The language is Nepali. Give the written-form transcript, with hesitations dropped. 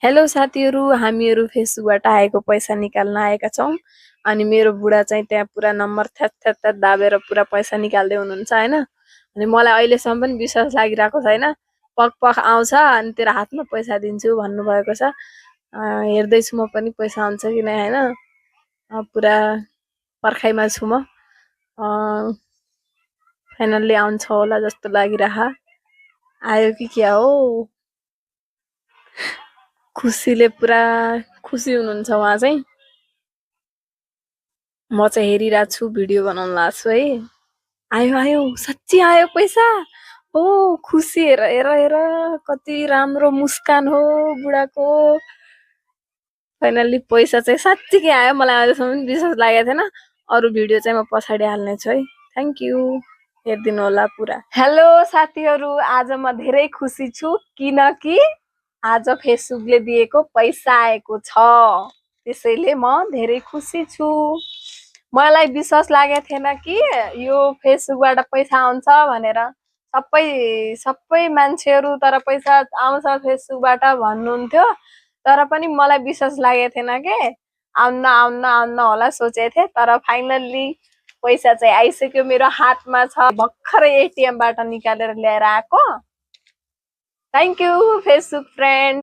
हेलो साथीहरू, हामीहरू फेसबुकबाट आएको पैसा निकाल्न आएका छौँ। अनि मेरो बुढा चाहिँ त्यहाँ पुरा नम्बर थ्यात थ्यात थ्यात दाबेर पुरा पैसा निकाल्दै हुनुहुन्छ हैन। अनि मलाई अहिलेसम्म पनि विश्वास लागिरहेको छैन। पक पक आउँछ अनि तेरो हातमा पैसा दिन्छु भन्नुभएको छ। हेर्दैछु म पनि पैसा आउँछ कि नै हैन। पुरा पर्खाइमा छु म। फाइनल्ली आउँछ होला जस्तो लागिरह। आयो कि क्या हो? खुसीले पुरा खुसी हुनुहुन्छ उहाँ चाहिँ। म चाहिँ हेरिरहेको छु, भिडियो बनाउन लाग्छु है। आयो आयो, साँच्चै आयो पैसा। ओ खुसी, हेर हेर हेर कति राम्रो मुस्कान हो बुढाको। फाइनल्ली पैसा चाहिँ साँच्चीकै आयो। मलाई अहिलेसम्म पनि विश्वास लागेको थिएन। अरू भिडियो चाहिँ म पछाडि हाल्ने छु है। थ्याङ्क यू, हेरिदिनु होला पुरा। हेलो साथीहरू, आज म धेरै खुसी छु किनकि आज फेसबुकले दिएको पैसा आएको छ। त्यसैले म धेरै खुसी छु। मलाई विश्वास लागेको थिएन कि यो फेसबुकबाट पैसा आउँछ भनेर। सबै मान्छेहरू तर पैसा आउँछ फेसबुकबाट भन्नुहुन्थ्यो, तर पनि मलाई विश्वास लागेको थिएन के। आउन होला सोचेको थिएँ, तर फाइनल्ली पैसा चाहिँ आइसक्यो, मेरो हातमा छ। भर्खरै एटिएमबाट निकालेर ल्याएर आएको। Thank you Facebook friend.